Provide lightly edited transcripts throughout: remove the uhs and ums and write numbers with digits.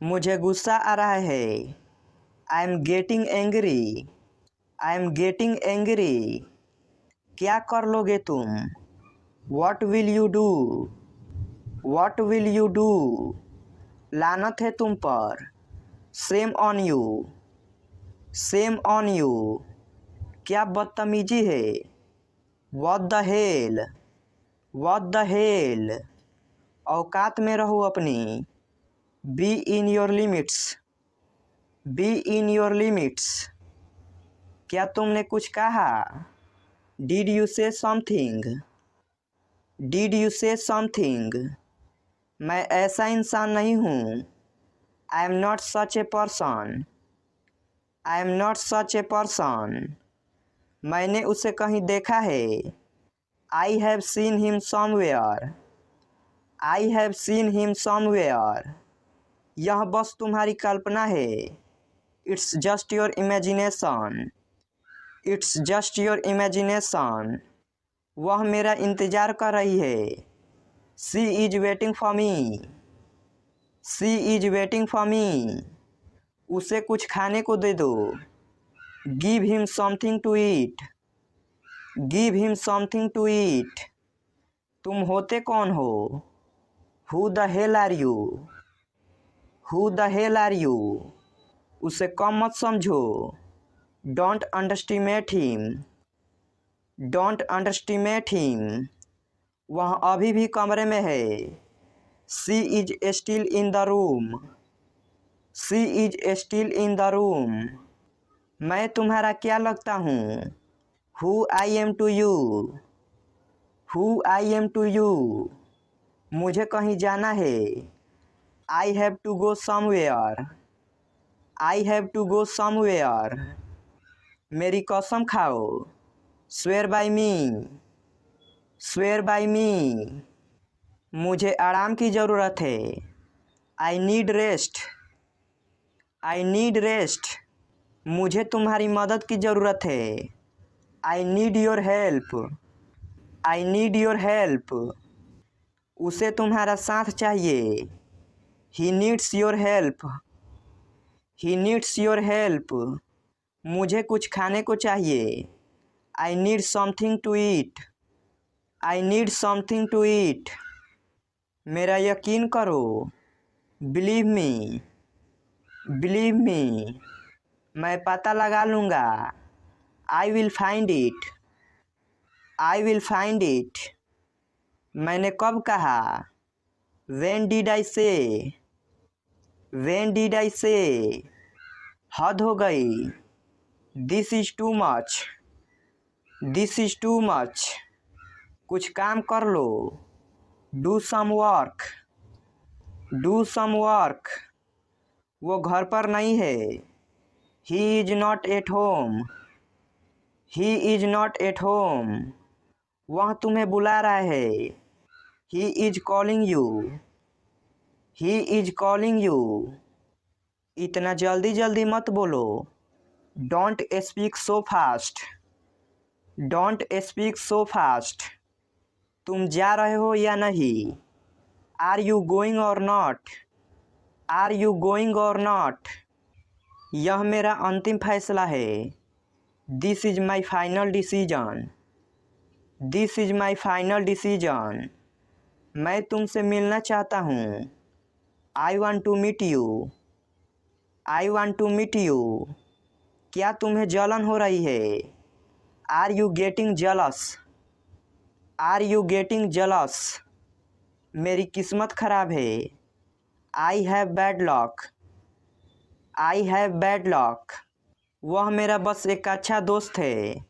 मुझे गुस्सा आ रहा है। I am getting angry. I am getting angry. क्या कर लोगे तुम? What will you do? What will you do? लानत है तुम पर। Same on you. Same on you. क्या बदतमीजी है? What the hell? What the hell? औकात में रहो अपनी। Be in your limits. Be in your limits. क्या तुमने कुछ कहा? डिड यू से समथिंग? डिड यू से समथिंग? मैं ऐसा इंसान नहीं हूँ। I am not such a person. I am not such a person. मैंने उसे कहीं देखा है। I have seen him somewhere. I have seen him somewhere. यह बस तुम्हारी कल्पना है। It's just your imagination. It's just your imagination. वह मेरा इंतज़ार कर रही है। She is waiting for me. She is waiting for me. उसे कुछ खाने को दे दो। Give him something to eat. Give him something to eat. तुम होते कौन हो? Who the hell are you? Who the hell are you? उसे कम मत समझो। Don't underestimate him. Don't underestimate him. वह अभी भी कमरे में है। She is still in the room. She is still in the room. मैं तुम्हारा क्या लगता हूँ? Who I am to you? Who I am to you? मुझे कहीं जाना है। I have to go somewhere. I have to go somewhere. मेरी कसम खाओ। Swear by me. Swear by me. मुझे आराम की ज़रूरत है। I need rest. I need rest. मुझे तुम्हारी मदद की ज़रूरत है। I need your help. I need your help. उसे तुम्हारा साथ चाहिए। He needs your help. He needs your help. मुझे कुछ खाने को चाहिए। I need something to eat. I need something to eat. मेरा यकीन करो। Believe me. Believe me. मैं पता लगा लूँगा। I will find it. I will find it. मैंने कब कहा? व्हेन डिड आई से? व्हेन डिड आई से? हद हो गई। This is too much. This is too much. कुछ काम कर लो। Do some work. Do some work. वो घर पर नहीं है। He is not at home. He is not at home. वह तुम्हें बुला रहा है। He is calling you. He is calling you. इतना जल्दी जल्दी मत बोलो। Don't speak so fast. Don't speak so fast. तुम जा रहे हो या नहीं? Are you going or not? Are you going or not? यह मेरा अंतिम फैसला है। This is my final decision. This is my final decision. मैं तुमसे मिलना चाहता हूँ। I want to meet you. I want to meet you. क्या तुम्हें जलन हो रही है? Are you getting jealous? Are you getting jealous? मेरी किस्मत खराब है। I have bad luck. I have bad luck. वह मेरा बस एक अच्छा दोस्त है।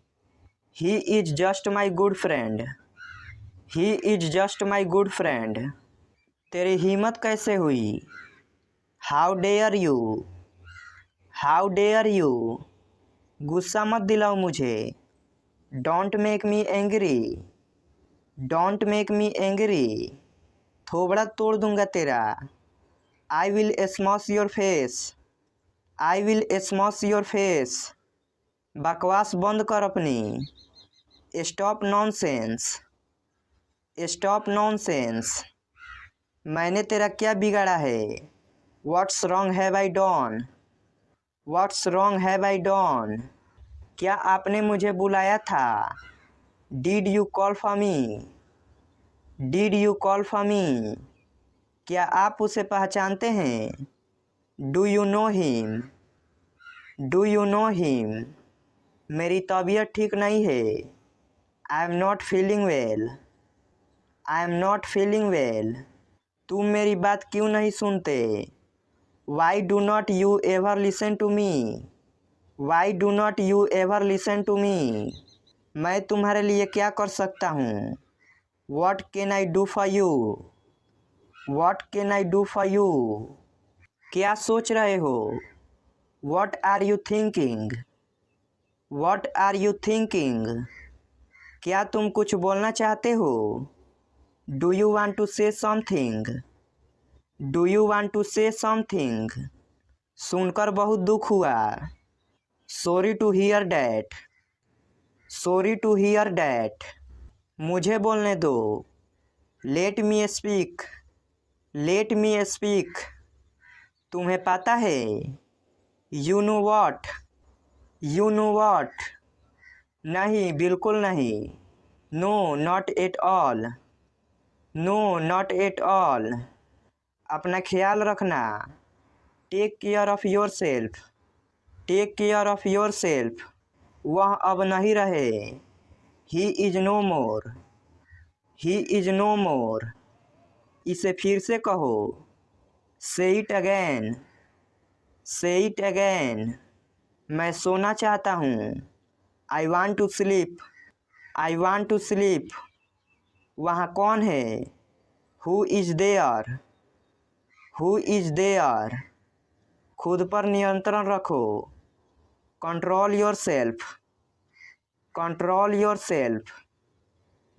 He is just my good friend. He is just my good friend. तेरी हिम्मत कैसे हुई? How dare you? How dare you? गुस्सा मत दिलाओ मुझे। Don't make me angry. Don't make me angry. थोबड़ा तोड़ दूंगा तेरा। I will smash your face. I will smash your face. बकवास बंद कर अपनी। Stop nonsense. Stop nonsense. मैंने तेरा क्या बिगाड़ा है? What's wrong have I done? What's wrong have I done? क्या आपने मुझे बुलाया था? Did you call for me? Did you call for me? क्या आप उसे पहचानते हैं? Do you know him? Do you know him? मेरी तबीयत ठीक नहीं है। I am not feeling well. I am not feeling well. तुम मेरी बात क्यों नहीं सुनते? Why do not you ever listen to me? Why do not you ever listen to me? मैं तुम्हारे लिए क्या कर सकता हूँ? What can I do for you? What can I do for you? क्या सोच रहे हो? What are you thinking? What are you thinking? क्या तुम कुछ बोलना चाहते हो? Do you want to say something? Do you want to say something? सुनकर बहुत दुख हुआ। Sorry to hear that. Sorry to hear that. मुझे बोलने दो। Let me speak. Let me speak. तुम्हें पता है? You know what? You know what? नहीं, बिल्कुल नहीं। No, not at all. No, not at all. अपना ख्याल रखना। Take care of yourself. Take care of yourself. वह अब नहीं रहे। He is no more. He is no more. इसे फिर से कहो। Say it again. Say it again. मैं सोना चाहता हूँ। I want to sleep. I want to sleep. वहाँ कौन है? Who is there? Who is there? खुद पर नियंत्रण रखो। Control yourself. Control yourself.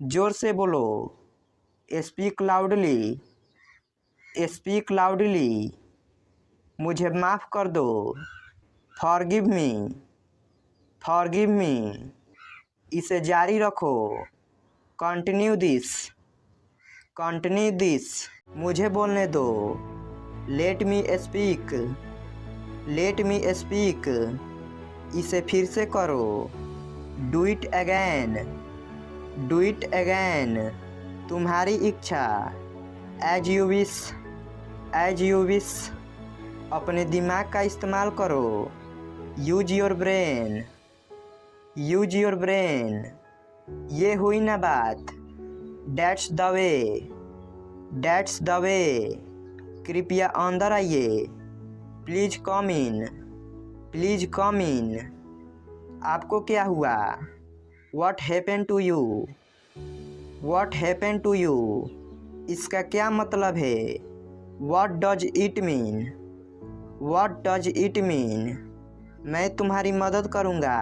जोर से बोलो। Speak loudly. Speak loudly. मुझे माफ़ कर दो। Forgive me. Forgive me. इसे जारी रखो। Continue this. Continue this. मुझे बोलने दो। Let me speak. Let me speak. इसे फिर से करो। Do it again. Do it again. तुम्हारी इच्छा। As you wish. As you wish. अपने दिमाग का इस्तेमाल करो। Use your brain. Use your brain. ये हुई ना बात। That's the way. That's the way. कृपया अंदर आइए। Please come in. Please come in. आपको क्या हुआ? What happened to you? What happened to you? इसका क्या मतलब है? What does it mean? What does it mean? मैं तुम्हारी मदद करूँगा।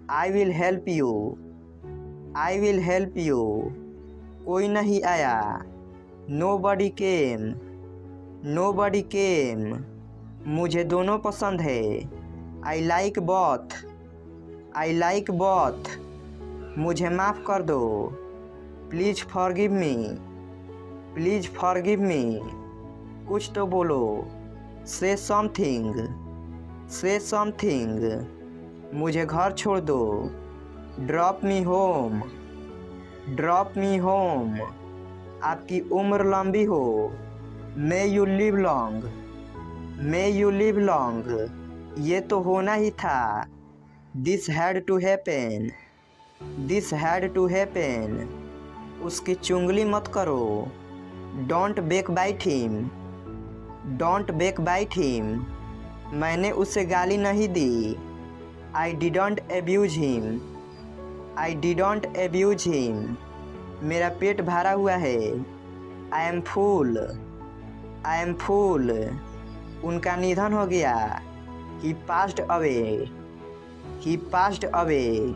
I will help you. I will help you. कोई नहीं आया। Nobody came. Nobody came. मुझे दोनों पसंद है। I like both. I like both. मुझे माफ़ कर दो। Please forgive me. Please forgive me. कुछ तो बोलो। Say something. Say something. मुझे घर छोड़ दो। Drop me home. Drop me home. आपकी उम्र लंबी हो। May you live long. May you live long. ये तो होना ही था। This had to happen. This had to happen. उसकी चुंगली मत करो। Don't backbite him. Don't backbite him. मैंने उसे गाली नहीं दी। I didn't abuse him. I didn't abuse him. मेरा पेट भरा हुआ है। I am full. I am full. उनका निधन हो गया। He passed away. He passed away.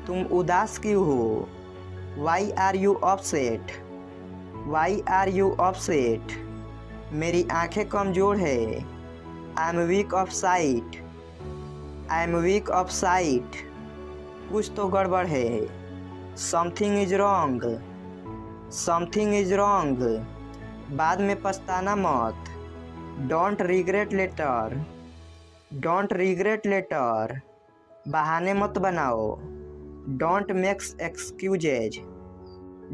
तुम उदास क्यों हो? Why are you upset? Why are you upset? मेरी आँखें कमज़ोर है। I am weak of sight. I am weak of sight. कुछ तो गड़बड़ है। Something is wrong. Something is wrong. बाद में पछताना मत। Don't regret later, don't regret later, बहाने मत बनाओ। Don't makes excuses,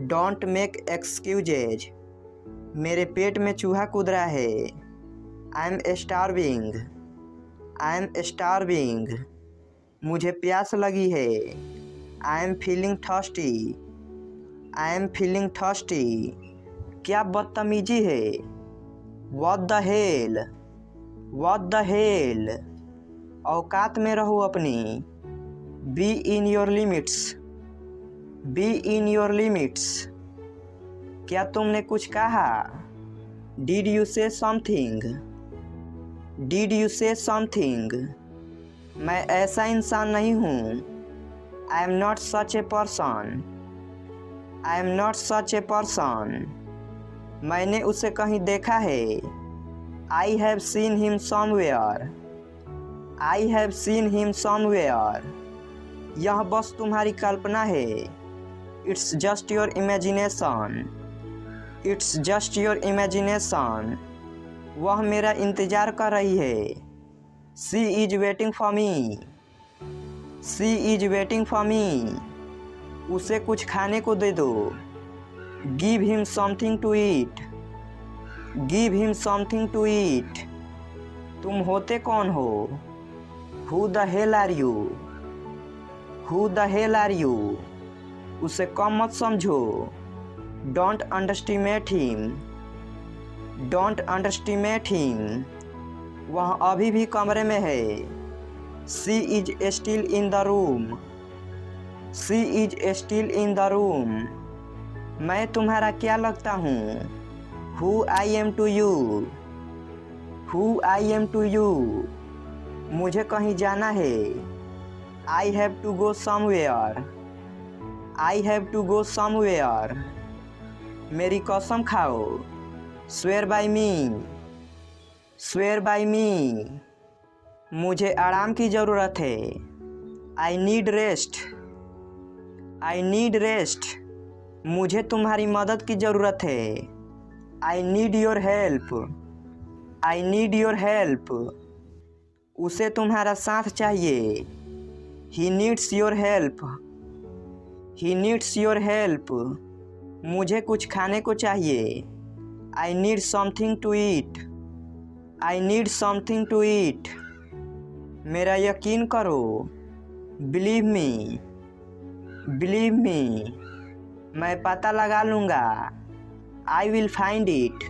don't make excuses, मेरे पेट में चूहा कूद रहा है। I am starving, I am starving, मुझे प्यास लगी है। I am feeling thirsty, I am feeling thirsty, क्या बदतमीजी है। What the hell, what the hell, औकात में रहो अपनी। Be in your limits, be in your limits, क्या तुमने कुछ कहा। डिड यू से समथिंग, डिड यू से समथिंग, मैं ऐसा इंसान नहीं हूँ। I am not such a person, I am not such a person, मैंने उसे कहीं देखा है। I have seen him somewhere, I have seen him somewhere, यह बस तुम्हारी कल्पना है। It's just your imagination, it's just your imagination, वह मेरा इंतज़ार कर रही है। She is waiting for me, she is waiting for me, उसे कुछ खाने को दे दो। Give him something to eat, give him something to eat, तुम होते कौन हो। Who the hell are you, who the hell are you, उसे कम मत समझो। Don't underestimate him, don't underestimate him, वह अभी भी कमरे में है। She is still in the room, she is still in the room, मैं तुम्हारा क्या लगता हूँ। Who I am to you, who I am to you, मुझे कहीं जाना है। I have to go somewhere, I have to go somewhere, मेरी कसम खाओ। Swear by me, swear by me, मुझे आराम की ज़रूरत है। I need rest, I need rest, मुझे तुम्हारी मदद की ज़रूरत है। I need your help, I need your help, उसे तुम्हारा साथ चाहिए। He needs your help, he needs your help, मुझे कुछ खाने को चाहिए। I need something to eat, I need something to eat, मेरा यकीन करो। बिलीव मी, बिलीव मी, मैं पता लगा लूँगा। I will find it,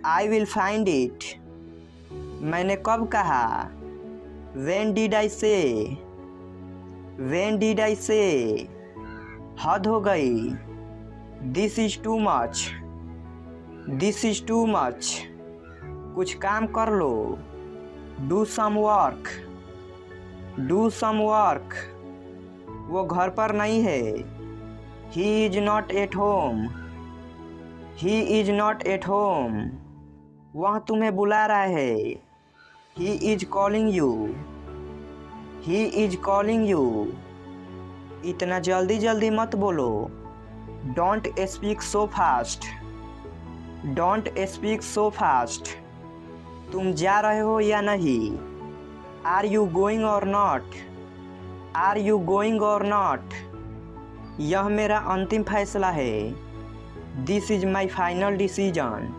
I will find it, मैंने कब कहा। व्हेन डिड आई से, व्हेन डिड आई से, हद हो गई। This is too much, this is too much, कुछ काम कर लो। Do some work, do some work, वो घर पर नहीं है। He is not at home, he is not at home, वह तुम्हें बुला रहा है। He is calling you, he is calling you, इतना जल्दी जल्दी मत बोलो। Don't speak so fast, don't speak so fast, तुम जा रहे हो या नहीं। Are you going or not, are you going or not, यह मेरा अंतिम फैसला है। This is my final decision,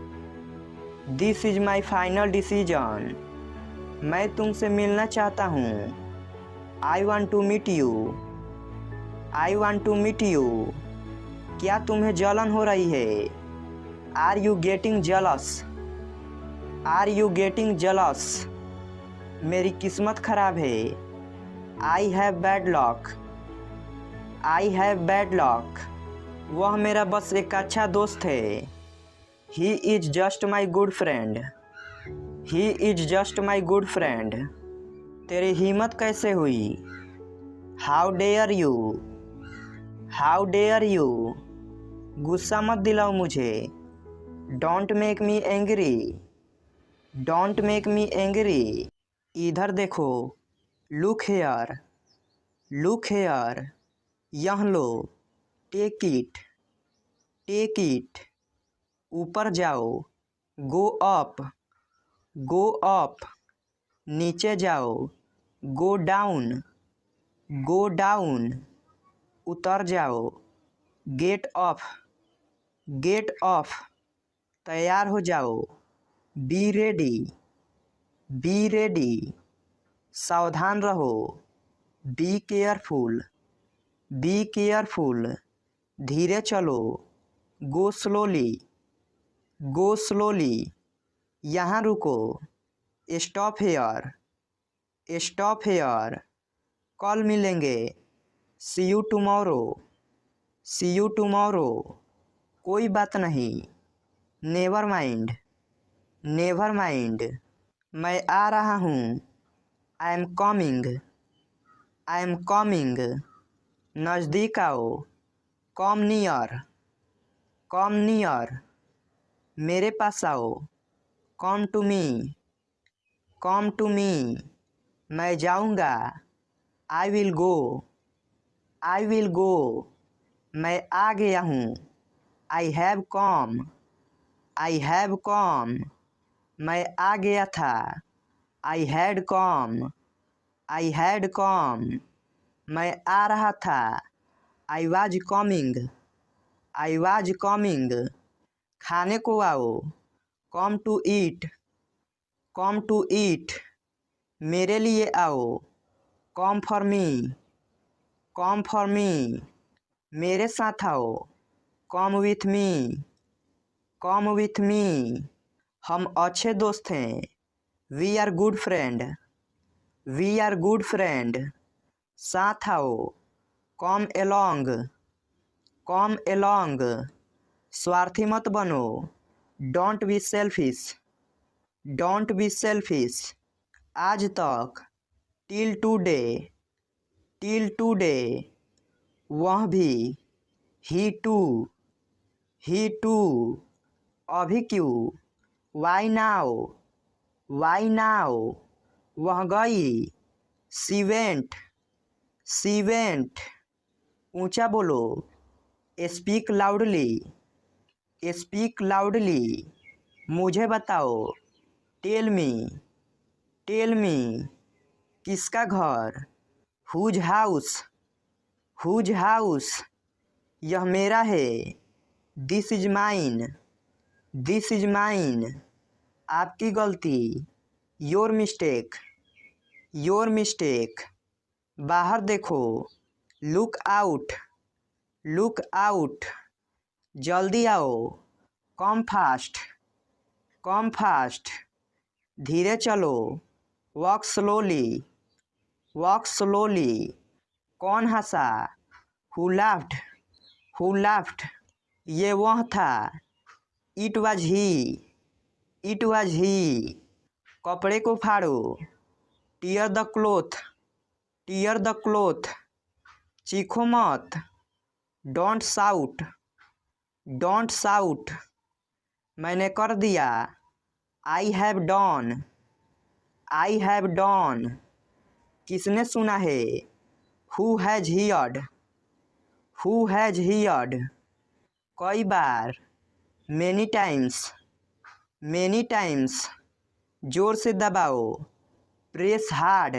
this is my final decision, मैं तुमसे मिलना चाहता हूँ। I want to meet you, I want to meet you, क्या तुम्हें जलन हो रही है। Are you getting jealous, are you getting jealous, मेरी किस्मत खराब है। I have bad luck, I have bad luck, वह मेरा बस एक अच्छा दोस्त है। He is just my good friend, he is just my good friend, तेरी हिम्मत कैसे हुई। How dare you, how dare you, गुस्सा मत दिलाओ मुझे। Don't make me angry, don't make me angry, इधर देखो। लुक हेयर, लुक हेयर, यह लो। टेक इट, टेक इट, ऊपर जाओ। गो अप, गो अप, नीचे जाओ। गो डाउन, गो डाउन, उतर जाओ। गेट ऑफ, गेट ऑफ, तैयार हो जाओ। बी रेडी, बी रेडी, सावधान रहो। बी केयरफुल, बी केयरफुल, धीरे चलो। गो स्लोली, गो स्लोली, यहाँ रुको। स्टॉप हेयर, स्टॉप हेयर, कल मिलेंगे। See you tomorrow, see you tomorrow, कोई बात नहीं। नेवर माइंड, नेवर माइंड, मैं आ रहा हूँ। I am coming, I am coming, नज़दीक आओ। कम नियर, कम नियर, मेरे पास आओ। Come to me, come to me, मैं जाऊँगा। आई विल गो, आई विल गो, मैं आ गया हूँ। I have come, I have come, मैं आ गया था। I had come, I had come, मैं आ रहा था। I was coming, I was coming, खाने को आओ। Come to eat, come to eat, मेरे लिए आओ। Come for me, come for me, मेरे साथ आओ। Come with me, come with me, हम अच्छे दोस्त हैं। We are good friend, we are good friend, साथ आओ। कम एलोंग, कम एलोंग, स्वार्थी मत बनो। Don't be selfish, don't be selfish, आज तक। टिल टुडे, टिल टुडे, वह भी। ही टू, ही टू, अभी क्यों। वाई नाउ, वाई नाउ, वह गई। सी वेंट, सी वेंट, ऊंचा बोलो। स्पीक लाउडली, स्पीक लाउडली, मुझे बताओ। टेल मी, टेल मी, किसका घर। हुज हाउस, हुज हाउस, यह मेरा है। This is mine, this is mine, आपकी गलती। योर मिस्टेक, योर मिस्टेक, बाहर देखो। लुक आउट, लुक आउट, जल्दी आओ। कम फास्ट, कम फास्ट, धीरे चलो। वॉक स्लोली, वॉक स्लोली, कौन हंसा। हु लाफ्ड, हु लाफ्ड, ये वह था। It was he, it was he, कपड़े को फाड़ो। Tear the cloth, tear the cloth, चीखो मत। डोंट साउट, डोंट साउट, मैंने कर दिया। I have done, I have done, किसने सुना है। Who has heard, who has heard, कई बार। मेनी टाइम्स, मेनी टाइम्स, जोर से दबाओ। प्रेस हार्ड,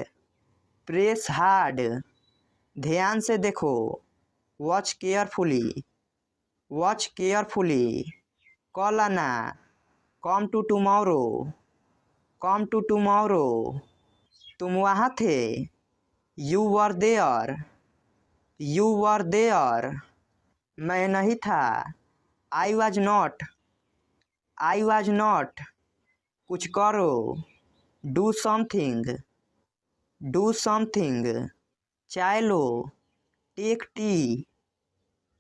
प्रेस हार्ड, ध्यान से देखो। वॉच केयरफुली, वॉच केयरफुली, कल आना। Come to tomorrow, come to tomorrow, तुम वहाँ थे। You were there, you were there, मैं नहीं था। I was not, I was not, कुछ करो। डू समथिंग, डू समथिंग, चाय लो। टेक टी,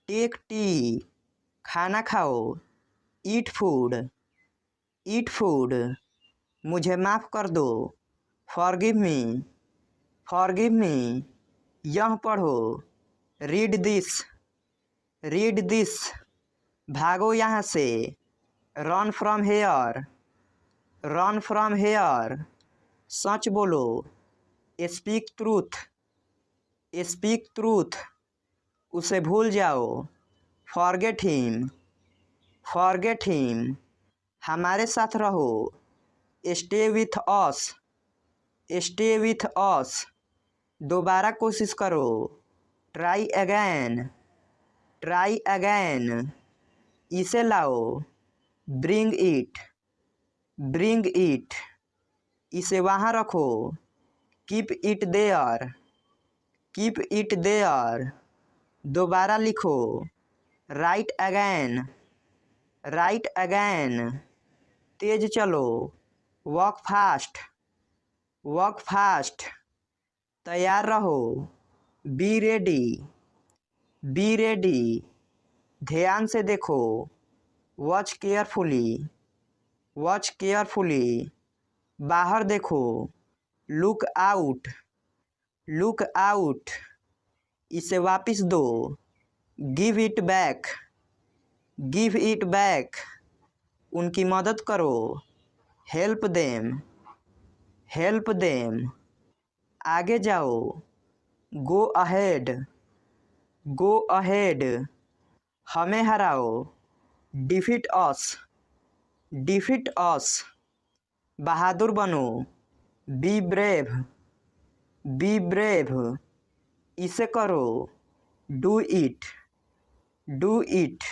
टेक टी, खाना खाओ। ईट फूड, ईट फूड, मुझे माफ़ कर दो। फॉरगिव मी, फॉरगिव मी, यह पढ़ो। रीड दिस, रीड दिस, भागो यहाँ से। Run from here, run from here, सच बोलो। स्पीक ट्रूथ, स्पीक ट्रूथ, उसे भूल जाओ। फॉरगेट हिम, फॉरगेट हिम, हमारे साथ रहो। Stay with us, stay with us. दोबारा कोशिश करो, ट्राई अगैन, ट्राई अगैन। इसे लाओ, ब्रिंग इट, ब्रिंग इट। इसे वहाँ रखो, keep it there, keep it there. दोबारा लिखो, राइट अगैन, राइट अगैन। तेज चलो, वॉक फास्ट, वॉक फास्ट। तैयार रहो, बी रेडी, बी रेडी। ध्यान से देखो, वॉच केयरफुली, वॉच केयरफुली। बाहर देखो, लुक आउट, लुक आउट। इसे वापस दो, give it back, give it back. उनकी मदद करो, हेल्प देम, हेल्प देम। आगे जाओ, गो अहेड, गो अहेड। हमें हराओ, डिफीट अस, डिफीट अस। बहादुर बनो, बी ब्रेव, बी ब्रेव। इसे करो, डू इट, डू इट।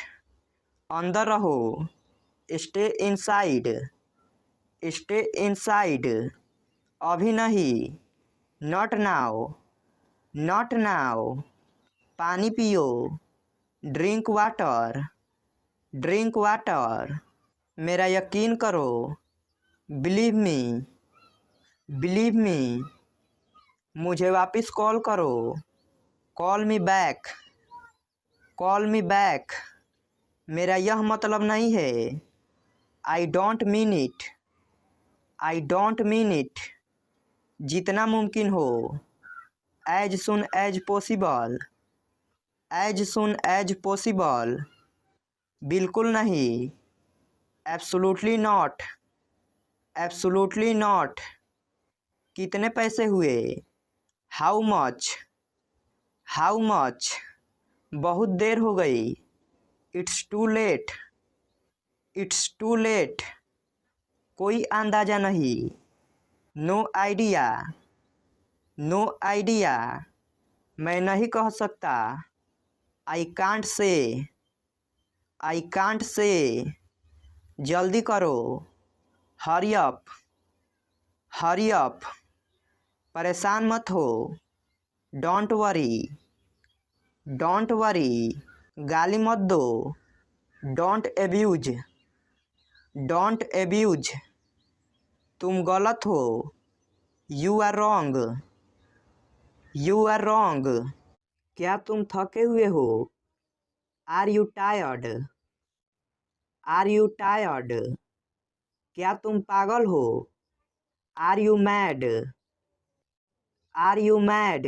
अंदर रहो, स्टे इनसाइड, स्टे इनसाइड। अभी नहीं, नॉट नाउ, नॉट नाउ। पानी पियो, ड्रिंक वाटर, ड्रिंक वाटर। मेरा यकीन करो, बिलीव मी, बिलीव मी। मुझे वापस कॉल करो, call me back, call me back. मेरा यह मतलब नहीं है, I don't mean it, I don't mean it. जितना मुमकिन हो, as soon as possible, as soon as possible. बिल्कुल नहीं, एब्सोल्युटली नॉट, एब्सोल्युटली नॉट। कितने पैसे हुए, हाउ मच, हाउ मच। बहुत देर हो गई, it's too late, it's too late. कोई अंदाज़ा नहीं, नो आइडिया, नो आइडिया। मैं नहीं कह सकता, I can't say, I can't say. जल्दी करो, हरी अप, हरी अप। परेशान मत हो, डोंट वरी, डोंट वरी। गाली मत दो, डोंट एब्यूज, डोंट एब्यूज। तुम गलत हो, you are wrong, you are wrong. क्या तुम थके हुए हो, are you tired, are you tired. क्या तुम पागल हो, are you mad, are you mad.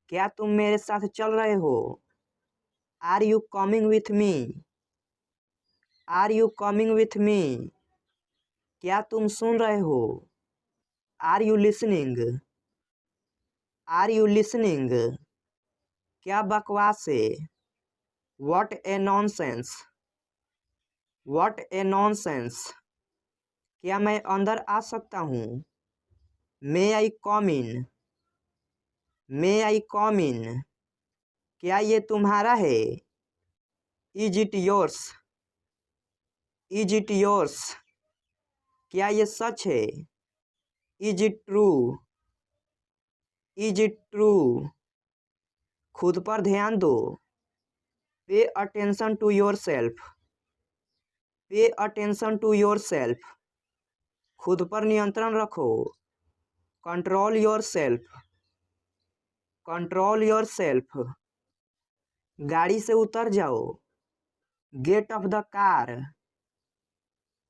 क्या तुम मेरे साथ चल रहे हो, are you coming with me, are you coming with me. क्या तुम सुन रहे हो, are you listening, are you listening. क्या बकवास है, what a nonsense, what a nonsense. क्या मैं अंदर आ सकता हूँ, मे आई कम इन, मे आई कम इन। क्या ये तुम्हारा है, is it yours, is it yours. क्या ये सच है, is it true, is it true. खुद पर ध्यान दो, pay attention to yourself, pay attention to yourself. खुद पर नियंत्रण रखो, control yourself, control yourself. गाड़ी से उतर जाओ, get off the car,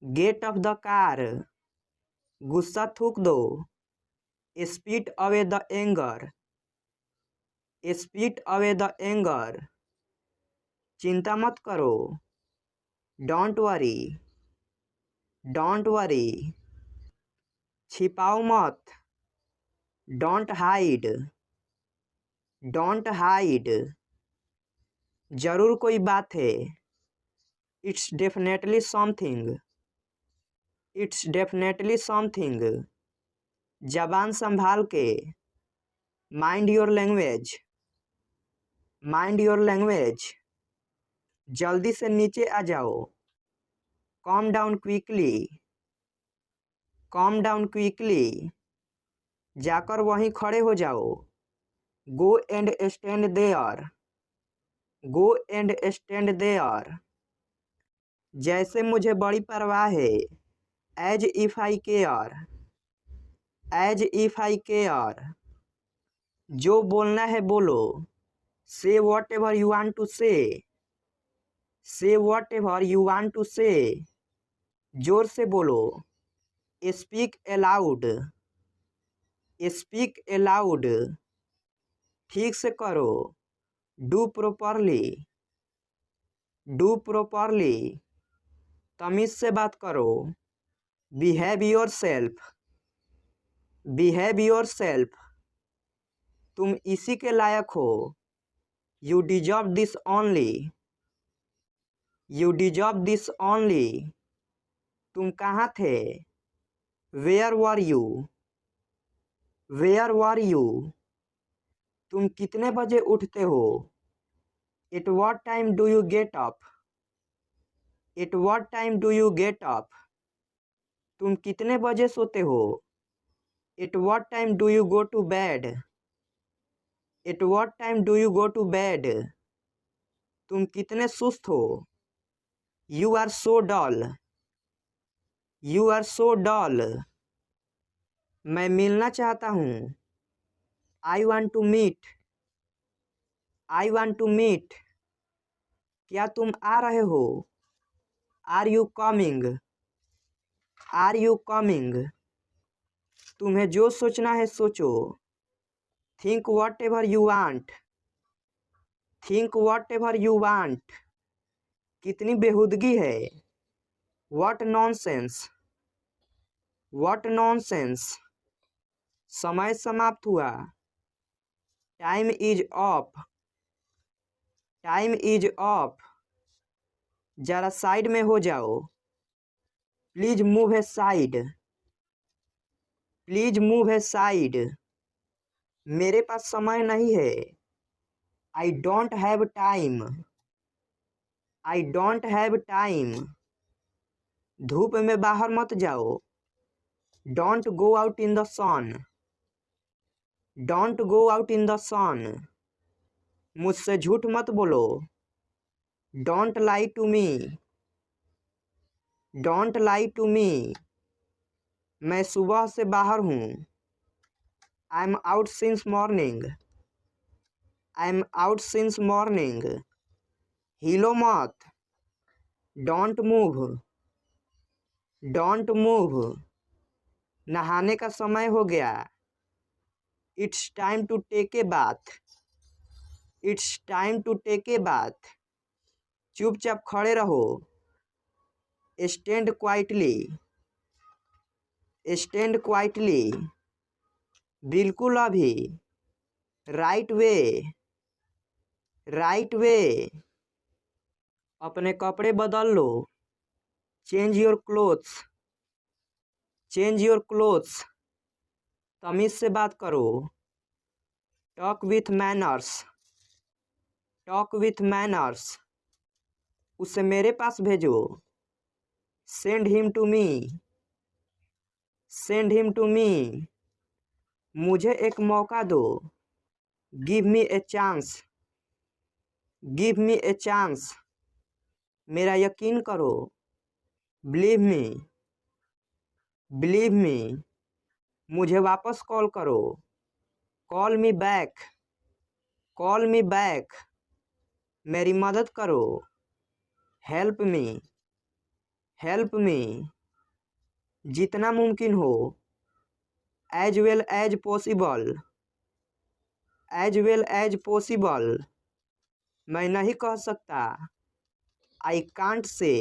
get off the car. गुस्सा थूक दो, spit away the anger, spit away the anger. चिंता मत करो, डोंट वरी, डोंट वरी। छिपाओ मत, डोंट हाइड, डोंट हाइड। जरूर कोई बात है, it's definitely something, it's definitely something. जबान संभाल के। Mind your language. Mind your language. जल्दी से नीचे आ जाओ। Come down quickly. Come down quickly. जाकर वहीं खड़े हो जाओ। Go and stand there. Go and stand there. जैसे मुझे बड़ी परवाह है। As if I care. As if I care. जो बोलना है बोलो। से whatever you want to say. Say whatever you want to say. जोर से बोलो। Speak aloud. Speak aloud. ठीक से करो। Do properly. Do properly. तमीज से बात करो। Behave yourself. Behave yourself. तुम इसी के लायक हो। You deserve this only. You deserve this only. तुम कहाँ थे। Where were you. Where were you. तुम कितने बजे उठते हो। At what time do you get up. At what time do you get up. तुम कितने बजे सोते हो। At what time do you go to bed. At what time do you go to bed. तुम कितने सुस्त हो। You are so dull. You are so dull. मैं मिलना चाहता हूँ। I want to meet. I want to meet. क्या तुम आ रहे हो। Are you coming. Are you coming. तुम्हें जो सोचना है सोचो। Think whatever you want. Think whatever you want. कितनी बेहुदगी है। What nonsense. What nonsense. समय समाप्त हुआ। Time is up. Time is up. जरा साइड में हो जाओ। Please move aside. Please move aside. मेरे पास समय नहीं है। I don't have time. I don't have time. धूप में बाहर मत जाओ। Don't go out in the sun. Don't go out in the sun. मुझसे झूठ मत बोलो। Don't lie to me. Don't lie to me. मैं सुबह से बाहर हूँ। I am out since morning. I am out since morning. हिलो मत। Don't move. Don't move. नहाने का समय हो गया। It's time to take a bath. It's time to take a bath. चुपचाप खड़े रहो। Stand quietly. Stand quietly. बिल्कुल अभी। Right way. Right way. अपने कपड़े बदल लो। Change your clothes. Change your clothes. तमीज से बात करो। Talk with manners. Talk with manners. उसे मेरे पास भेजो। Send him to me. Send him to me. मुझे एक मौका दो। Give me a chance. Give me a chance. मेरा यकीन करो। Believe me. Believe me. मुझे वापस कॉल करो। Call me back. Call me back. मेरी मदद करो। Help me. Help me. जितना मुमकिन हो। As well as possible. As well as possible. मैं नहीं कह सकता। I can't say.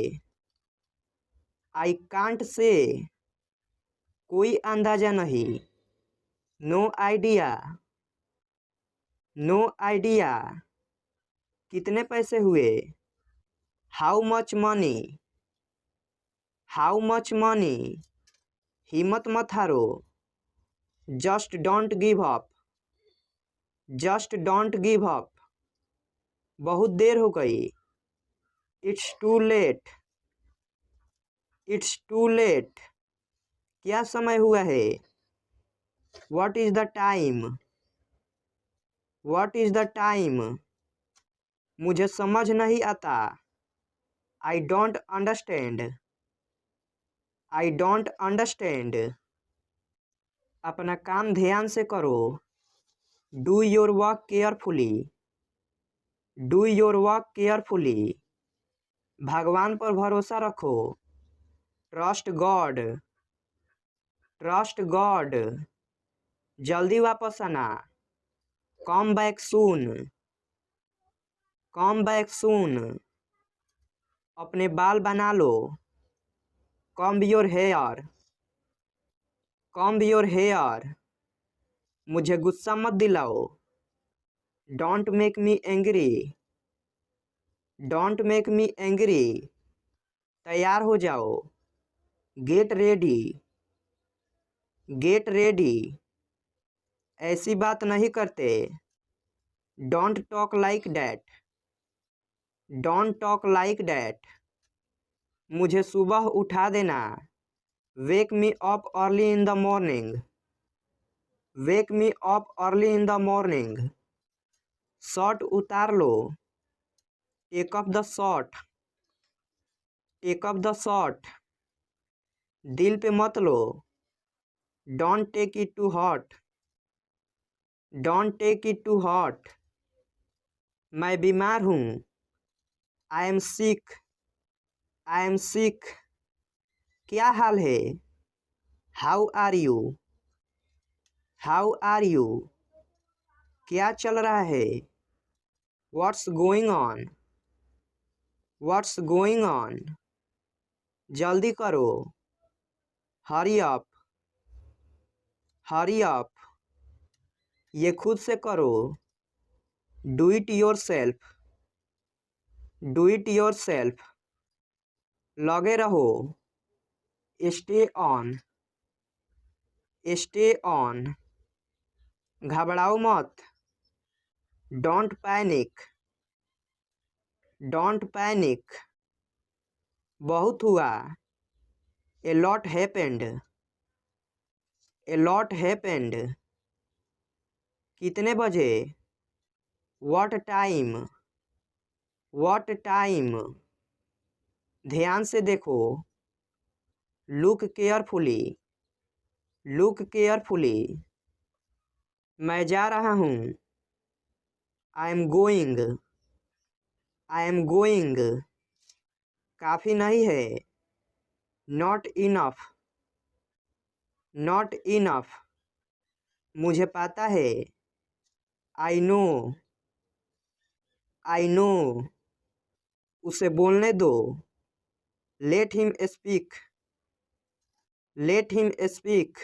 I can't say. कोई अंदाजा नहीं। No idea. No idea. कितने पैसे हुए। How much money. How much money, हिम्मत मत हारो। Just don't give up, just don't give up, बहुत देर हो गई। It's too late, it's too late, क्या समय हुआ है। What is the time, what is the time, मुझे समझ नहीं आता। I don't understand, I don't understand, अपना काम ध्यान से करो। Do your work carefully, do your work carefully, भगवान पर भरोसा रखो। ट्रस्ट गॉड, ट्रस्ट गॉड, जल्दी वापस आना। Come back soon, come back soon, अपने बाल बना लो। Comb your hair, comb your hair, मुझे गुस्सा मत दिलाओ। Don't make me angry, don't make me angry, तैयार हो जाओ। गेट रेडी, गेट रेडी, ऐसी बात नहीं करते। Don't talk like that, don't talk like that, मुझे सुबह उठा देना। Wake me up early in the morning, wake me up early in the morning, shirt उतार लो। Take up the shirt, take up the shirt, दिल पे मत लो। Don't take it to heart, don't take it to heart, मैं बीमार हूँ। I am sick, I am sick, क्या हाल है। How are you, how are you, क्या चल रहा है। What's going on, what's going on, जल्दी करो। हरी अप, हरी अप, ये खुद से करो। Do it your self, do it your self, लगे रहो। स्टे ऑन, स्टे ऑन, घबराओ मत। डोंट पैनिक, डोंट पैनिक, बहुत हुआ। A lot happened, a lot happened, कितने बजे। व्हाट टाइम, व्हाट टाइम, ध्यान से देखो। लुक केयरफुली, लुक केयरफुली, मैं जा रहा हूँ। I am going, I am going, काफ़ी नहीं है। नॉट इनफ, नॉट इनफ, मुझे पता है। आई नो, आई नो, उसे बोलने दो। Let him speak, let him speak,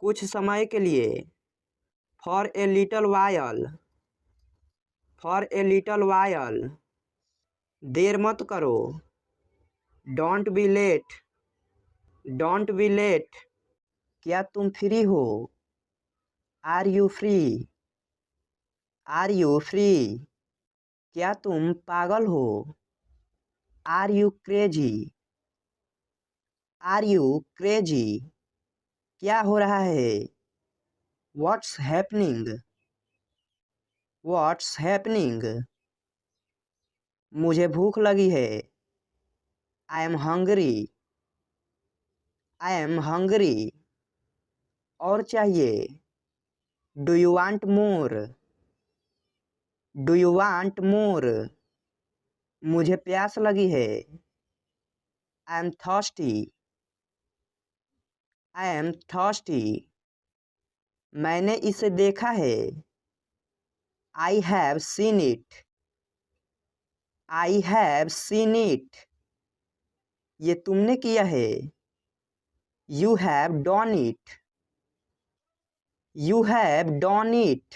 कुछ समय के लिए। For a little while, for a little while, देर मत करो। Don't be late, don't be late, क्या तुम फ्री हो। Are you free, are you free, क्या तुम पागल हो। Are you crazy, are you crazy, क्या हो रहा है। व्हाट्स हैपनिंग, व्हाट्स हैपनिंग, मुझे भूख लगी है। I am hungry, I am hungry, और चाहिए। Do you want more, do you want more, मुझे प्यास लगी है। I am thirsty, I am thirsty, मैंने इसे देखा है। I have seen it, I have seen it, ये तुमने किया है। You have done it, you have done it,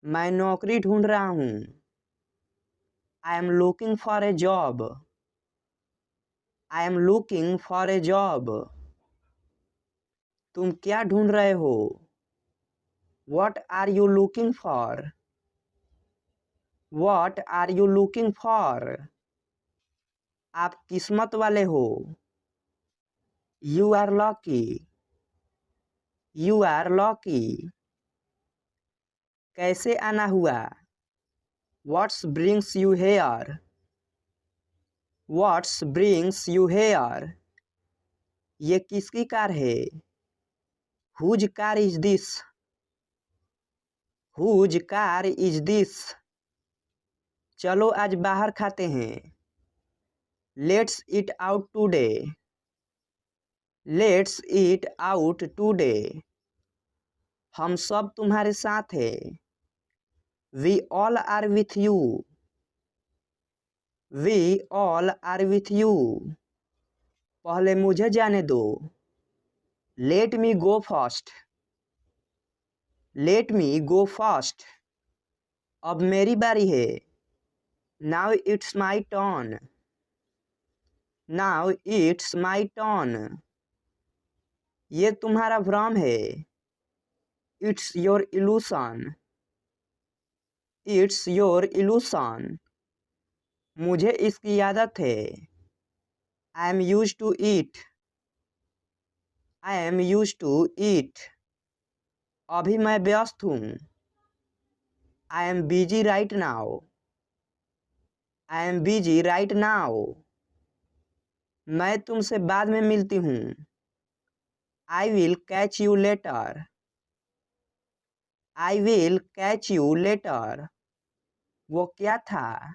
मैं नौकरी ढूंढ रहा हूँ। I am looking for a job, I am looking for a job. तुम क्या ढूंढ रहे हो? What are you looking for? What are you looking for? आप किस्मत वाले हो। You are lucky. You are lucky. कैसे आना हुआ? What's brings you here? What's brings you here? ये किसकी कार है? Whose car is this? Whose car is this? चलो आज बाहर खाते हैं। Let's eat out today. Let's eat out today. हम सब तुम्हारे साथ हैं। We all are with you. We all are with you. पहले मुझे जाने दो। Let me go first. Let me go first. अब मेरी बारी है। Now it's my turn. Now it's my turn. ये तुम्हारा भ्रम है। It's your illusion. It's your illusion. मुझे इसकी आदत है। I am use to eat. I am use to eat. अभी मैं व्यस्त हूँ। I am busy right now. I am busy right now. मैं तुमसे बाद में मिलती हूँ। I will catch you later. I will catch you later. वो क्या था?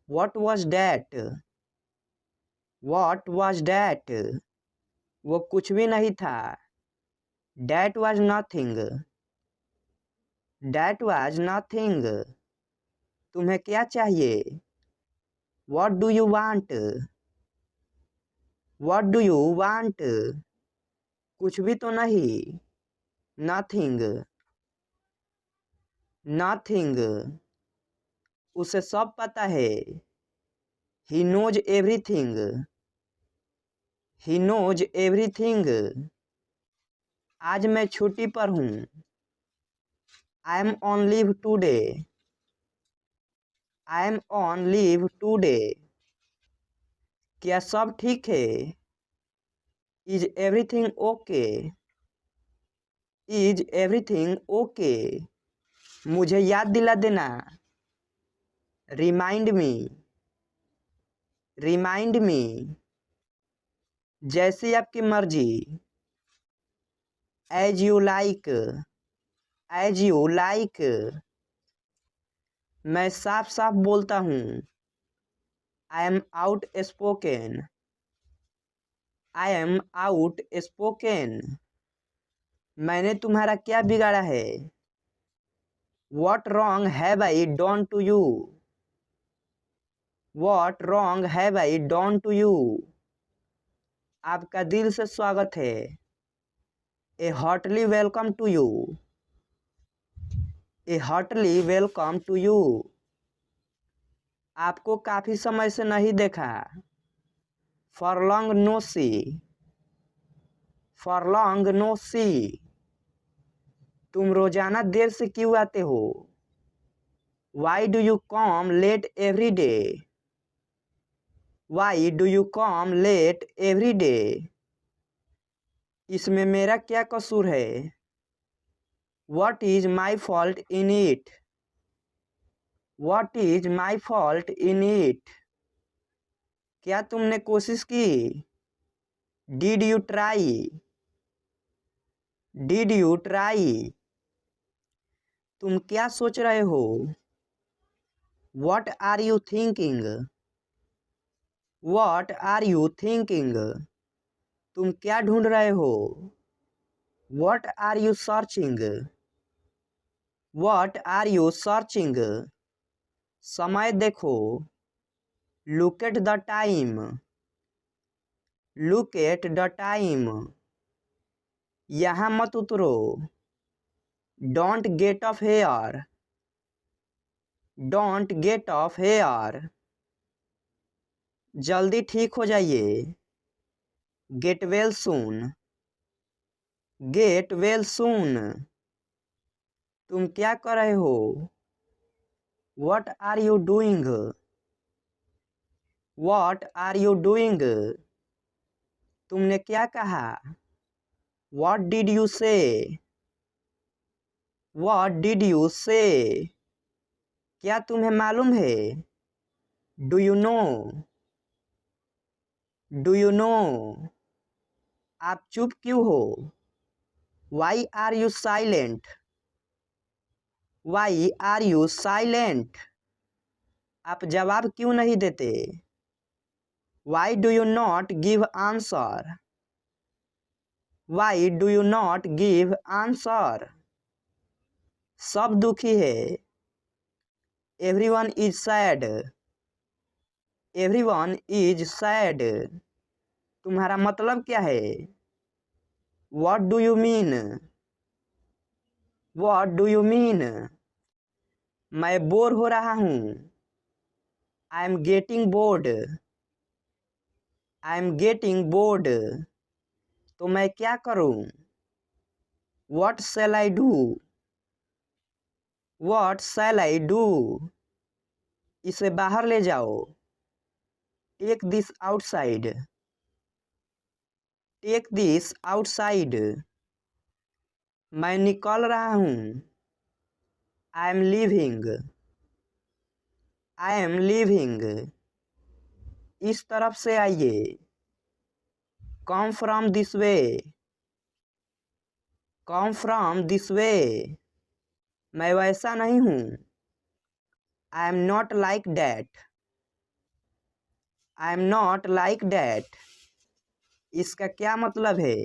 What was that? What was that? वो कुछ भी नहीं था। That was nothing. That was nothing. तुम्हें क्या चाहिए? What do you want? What do you want? कुछ भी तो नहीं। Nothing. Nothing. उसे सब पता है। He knows everything. He knows everything. आज मैं छुट्टी पर हूँ। I am on leave today. I am on leave today. क्या सब ठीक है? Is everything okay? Is everything okay? मुझे याद दिला देना। Remind me. Remind me. जैसी आपकी मर्जी। As you like. As you like. मैं साफ साफ बोलता हूँ। I am outspoken. I am outspoken. मैंने तुम्हारा क्या बिगाड़ा है? What wrong have I done to you? What wrong have I done to you? आपका दिल से स्वागत है। A heartily welcome to you. A heartily welcome to you. आपको काफी समय से नहीं देखा। For long no see. For long no see. तुम रोजाना देर से क्यों आते हो? Why do you come late every day? Why do you come late every day? इसमें मेरा क्या कसूर है? What is my fault in it? What is my fault in it? क्या तुमने कोशिश की? Did you try? Did you try? तुम क्या सोच रहे हो? What are you thinking? What are you thinking? तुम क्या ढूंढ रहे हो? What are you searching? What are you searching? समय देखो। Look at the time. Look at the time. यहाँ मत उतरो। Don't get off here. Don't get off here. जल्दी ठीक हो जाइए। Get well soon. Get well soon. तुम क्या कर रहे हो? What are you doing? What are you doing? तुमने क्या कहा? What did you say? What did you say? क्या तुम्हें मालूम है? Do you know? Do you know? आप चुप क्यों हो? Why are you silent? Why are you silent? आप जवाब क्यों नहीं देते? Why do you not give answer? Why do you not give answer? सब दुखी है। Everyone is sad. Everyone is sad. तुम्हारा मतलब क्या है? What do you mean? What do you mean? मैं बोर हो रहा हूँ। I am getting bored. I am getting bored. तो मैं क्या करूँ? What shall I do? What shall I do? इसे बाहर ले जाओ। Take this outside. Take this outside. मैं निकल रहा हूँ। I am leaving. I am leaving. इस तरफ से आइए। Come from this way. Come from this way. मैं वैसा नहीं हूँ। I am not like that. I am not like that. इसका क्या मतलब है?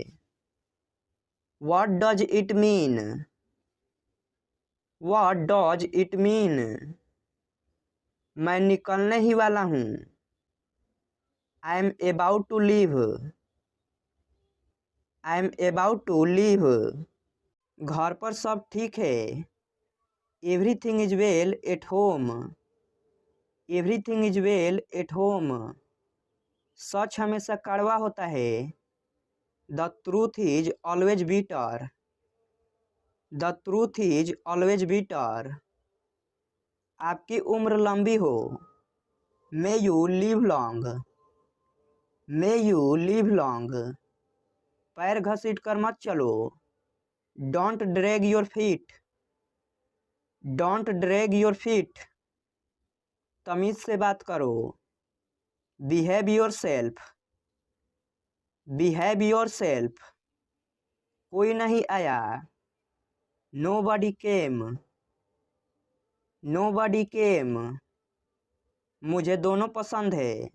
What does it mean? What does it mean? मैं निकलने ही वाला हूँ। I am about to leave. I am about to leave. घर पर सब ठीक है। Everything is well at home. Everything is well at home. सच हमेशा कड़वा होता है। The truth is always bitter. The truth is always bitter. आपकी उम्र लंबी हो। May you live long. May you live long. पैर घसीट कर मत चलो। Don't drag your feet. Don't drag your feet. तमीज से बात करो। Behave yourself. Behave yourself. कोई नहीं आया। Nobody came. Nobody came. मुझे दोनों पसंद है।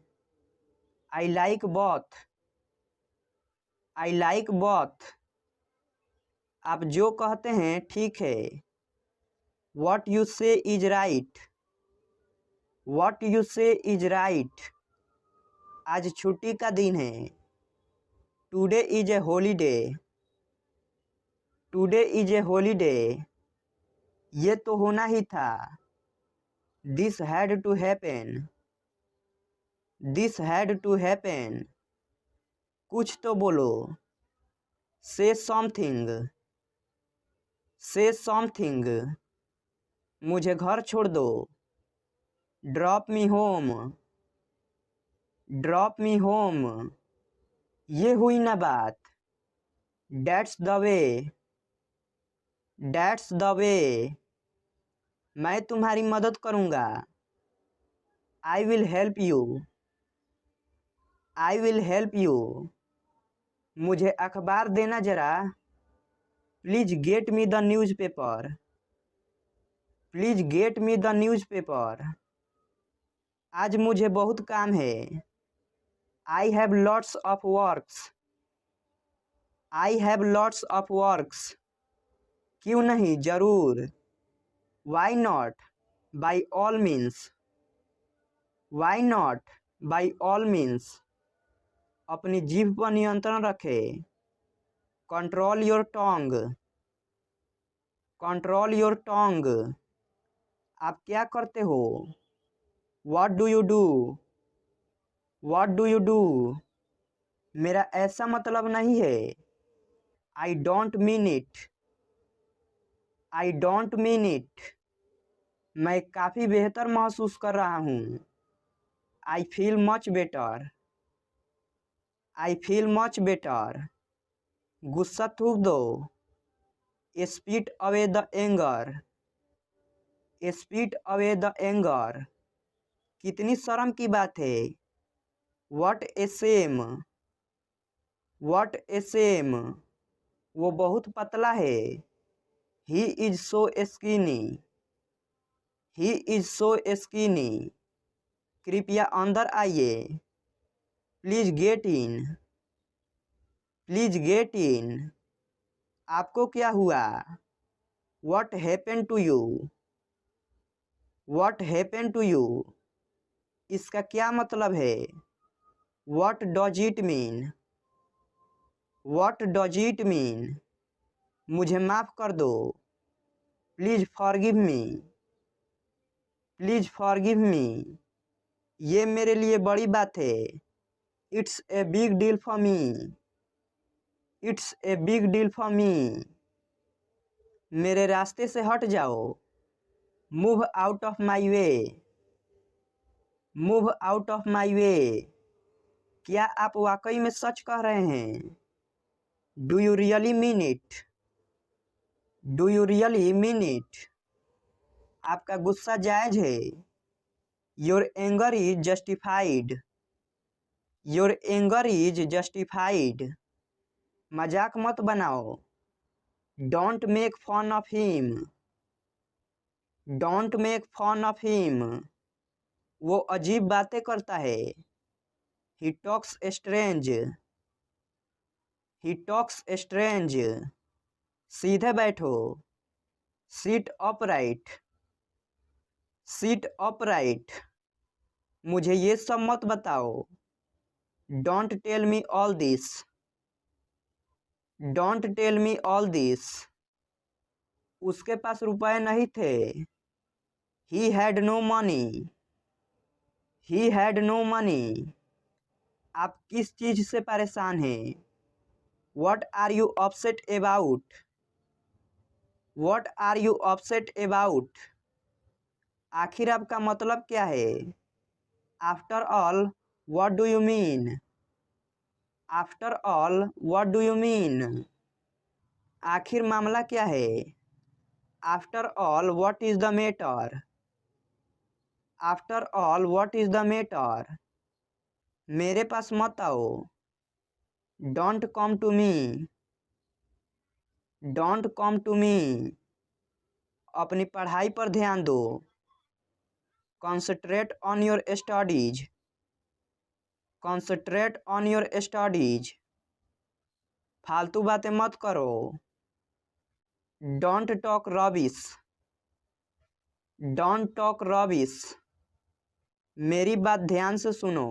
I like both. I like both. आप जो कहते हैं ठीक है। What you say is right. What you say is right. आज छुट्टी का दिन है। Today is a holiday. Today is a holiday. ये तो होना ही था। This had to happen. This had to happen. कुछ तो बोलो। Say something. Say something. मुझे घर छोड़ दो। Drop me home. Drop me home. ये हुई ना बात। That's the way. That's the way. मैं तुम्हारी मदद करूँगा। I will help you. I will help you. मुझे अखबार देना जरा। Please get me the newspaper. Please get me the newspaper. आज मुझे बहुत काम है। I have lots of works. I have lots of works. क्यों नहीं, जरूर। Why not? By all means. Why not? By all means. अपनी जीभ पर नियंत्रण रखें। Control your tongue. Control your tongue. आप क्या करते हो? What do you do? What do you do? मेरा ऐसा मतलब नहीं है। I don't mean it. I don't mean it. मैं काफ़ी बेहतर महसूस कर रहा हूँ। I feel much better. I feel much better. गुस्सा थूक दो। Spit away the anger. Spit away the anger. कितनी शर्म की बात है। What a shame. What a shame. वो बहुत पतला है। He is so skinny. He is so skinny. कृपया अंदर आइए। Please get in. Please get in. आपको क्या हुआ? What happened to you? What happened to you? इसका क्या मतलब है? What does it mean? What does it mean? मुझे माफ़ कर दो। Please forgive me. Please forgive me. ये मेरे लिए बड़ी बात है। It's a big deal for me. It's a big deal for me. मेरे रास्ते से हट जाओ। Move out of my way. Move out of my way. क्या आप वाकई में सच कह रहे हैं? Do you really mean it? Do you really mean it? आपका गुस्सा जायज है। Your anger is justified. Your anger is justified. मजाक मत बनाओ। Don't make fun of him. Don't make fun of him. वो अजीब बातें करता है। He talks strange. He talks strange. सीधे बैठो। Sit upright. Sit upright. मुझे ये सब मत बताओ। Don't tell me all this. Don't tell me all this. उसके पास रुपए नहीं थे। He had no money. He had no money. आप किस चीज से परेशान हैं? What are you upset about? What are you upset about? आखिर आपका मतलब क्या है? After all what do you mean? After all what do you mean? आखिर मामला क्या है? After all what is the matter? After all what is the matter? मेरे पास मत आओ। Don't come to me. Don't come to me. अपनी पढ़ाई पर ध्यान दो। Concentrate on your studies. Concentrate on your studies. फालतू बातें मत करो। Don't talk rubbish. Don't talk rubbish. मेरी बात ध्यान से सुनो।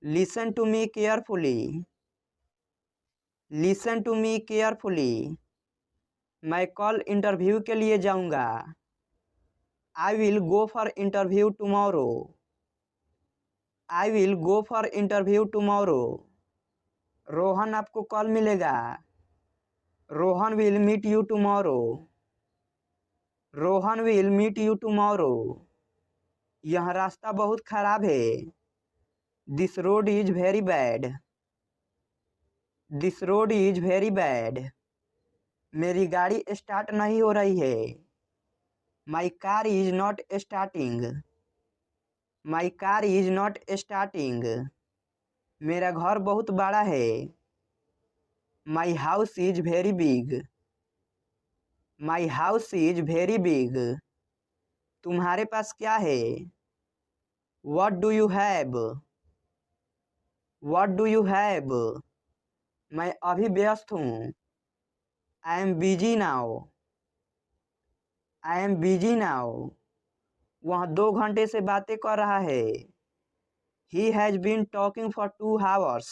Listen to me carefully. Listen to me carefully. मैं कल इंटरव्यू के लिए जाऊंगा। I will go for interview tomorrow. I will go for interview tomorrow. Rohan आपको कल मिलेगा। Rohan will meet you tomorrow. Rohan will meet you tomorrow. यह रास्ता बहुत खराब है। This road is very bad. This road is very bad. मेरी गाड़ी स्टार्ट नहीं हो रही है। My car is not starting. My car is not starting. मेरा घर बहुत बड़ा है। My house is very big. My house is very big. तुम्हारे पास क्या है? What do you have? What do you have? मैं अभी व्यस्त हूँ। I am busy now. I am busy now. वह 2 घंटे से बातें कर रहा है। He has been talking for 2 hours।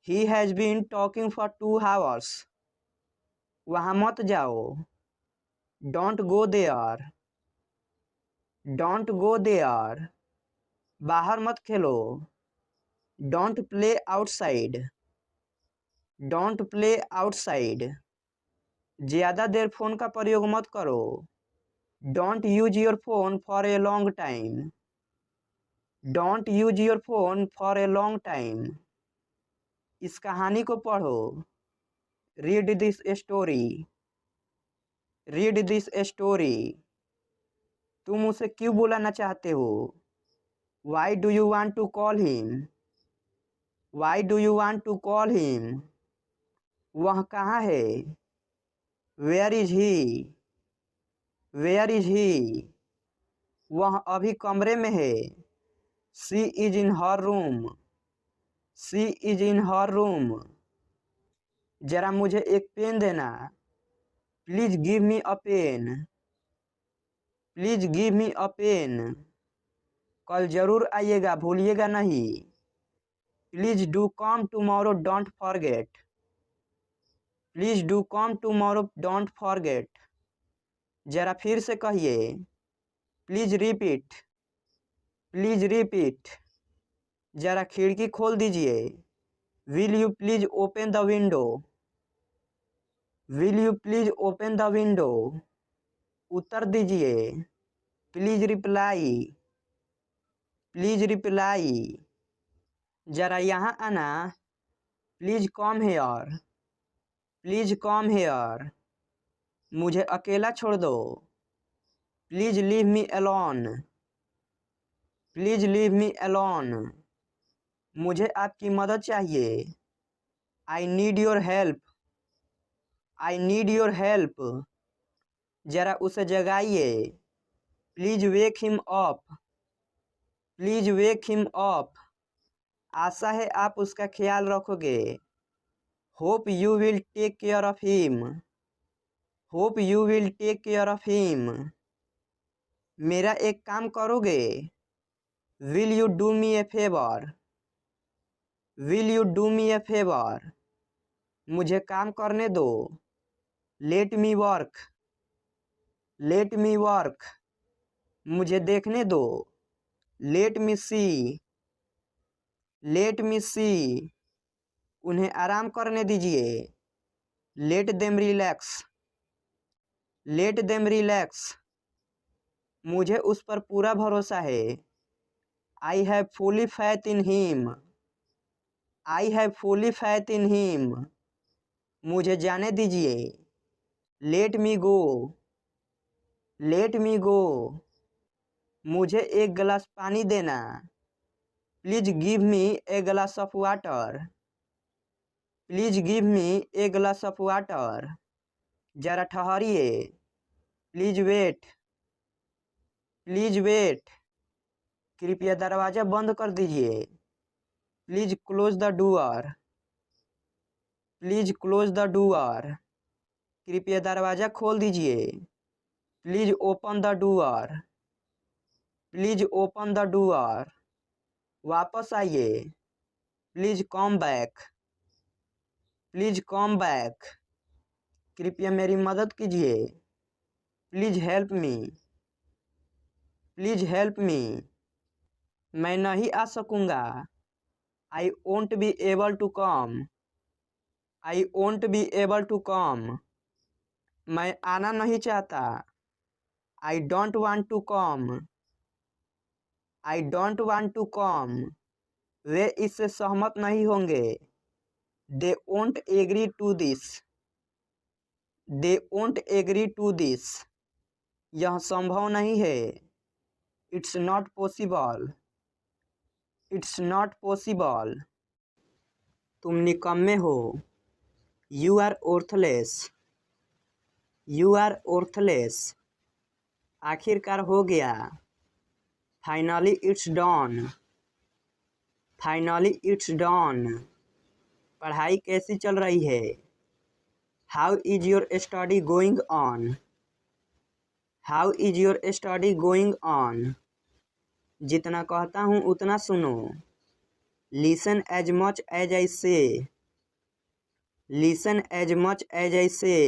He has been talking for 2 hours। वहाँ मत जाओ। Don't go there. Don't go there. बाहर मत खेलो। Don't play outside. Don't play outside. ज़्यादा देर फ़ोन का प्रयोग मत करो। Don't use your phone for a long time. Don't use your phone for a long time. इस कहानी को पढ़ो। Read this story. Read this story. तुम उसे क्यों बुलाना चाहते हो? Why do you want to call him? Why do you want to call him? वह कहाँ है? Where is he? Where is he? वह अभी कमरे में है। She is in her room. She is in her room. जरा मुझे एक पेन देना। Please give me a pen. Please give me a pen. कल जरूर आइएगा, भूलिएगा नहीं। Please do come tomorrow, don't forget. Please do come tomorrow, don't forget. जरा फिर से कहिए। Please repeat. Please repeat. जरा खिड़की खोल दीजिए। Will you please open the window? Will you please open the window? उत्तर दीजिए। Please reply. Please reply. जरा यहाँ आना। Please come here. Please come here. मुझे अकेला छोड़ दो। Please leave me alone. Please leave me alone. मुझे आपकी मदद चाहिए। I need your help. I need your help. जरा उसे जगाइए। Please wake him up. Please wake him up. आशा है आप उसका ख्याल रखोगे। Hope you will take care of him. Hope you will take care of him. मेरा एक काम करोगे? Will you do me a favour? Will you do me a favour? मुझे काम करने दो। Let me work. Late me work. मुझे देखने दो। लेट मी सी। लेट मी सी। उन्हें आराम करने दीजिए। Let them relax. Let them relax. मुझे उस पर पूरा भरोसा है। I have fully faith in him. I have fully faith in him. मुझे जाने दीजिए। लेट मी गो। लेट मी गो। मुझे एक गिलास पानी देना। Please give me a glass of water. Please give me a glass of water. जरा ठहरिए। Please wait. Please wait. कृपया दरवाज़ा बंद कर दीजिए। Please close the door. Please close the door. कृपया दरवाज़ा खोल दीजिए। Please open the door. Please open the door. वापस आइए। Please come back. Please come back. कृपया मेरी मदद कीजिए। Please help me. Please help me. मैं नहीं आ सकूँगा। I won't be able to come. I won't be able to come. मैं आना नहीं चाहता। I don't want to come. I don't want to come. वे इससे सहमत नहीं होंगे। They won't agree to this. They won't agree to this. यह संभव नहीं है। It's not possible. It's not possible. तुम निकम्मे हो। You are worthless. You are worthless. आखिरकार हो गया। Finally it's done. Finally it's done. पढ़ाई कैसी चल रही है? How is your study going on? How is your study going on? जितना कहता हूँ उतना सुनो। Listen as much as I say. Listen as much as I say.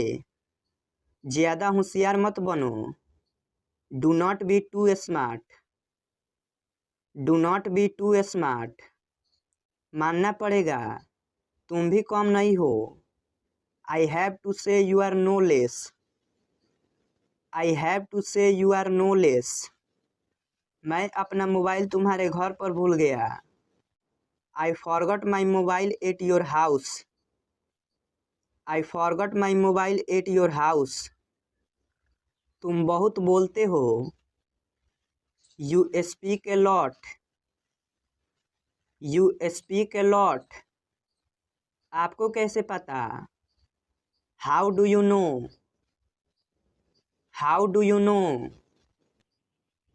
ज़्यादा होशियार मत बनो। Do not be too smart. Do not be too smart, मानना पड़ेगा तुम भी कम नहीं हो। I have to say you are no less, I have to say you are no less, मैं अपना मोबाइल तुम्हारे घर पर भूल गया। I forgot my mobile at your house, I forgot my mobile at your house, तुम बहुत बोलते हो। You speak a lot, you speak a lot, आपको कैसे पता। How do you know, how do you know,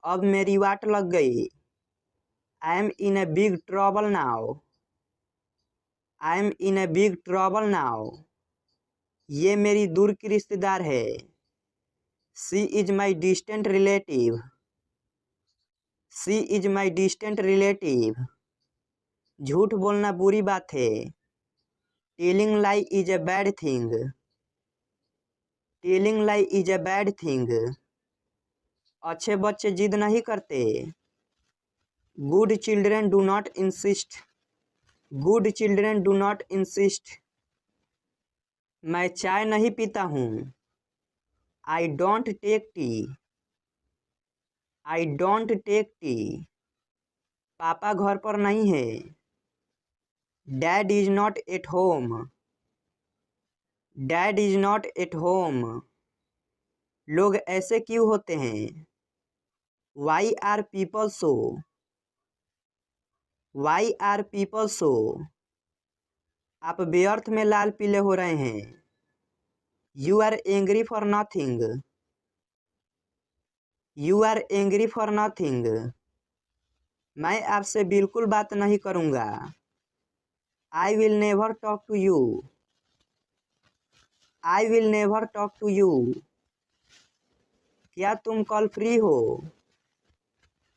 अब मेरी वाट लग गई। I am in a big trouble now, I M in a big trouble now, ये मेरी दूर की रिश्तेदार है। She is my distant relative, she is my distant relative, झूठ बोलना बुरी बात है। Telling lie is a bad thing, telling lie is a bad thing, अच्छे बच्चे जिद नहीं करते। Good children do not insist, good children do not insist, मैं चाय नहीं पीता हूँ। I don't take tea, I don't take tea, पापा घर पर नहीं है। Dad is not at home, dad is not at home, लोग ऐसे क्यों होते हैं। Why are people so, why are people so, आप व्यर्थ में लाल पीले हो रहे हैं। You are angry for nothing, you are angry for nothing, मैं आपसे बिल्कुल बात नहीं करूँगा। I will never talk to you, I will never talk to you, क्या तुम कल फ्री हो।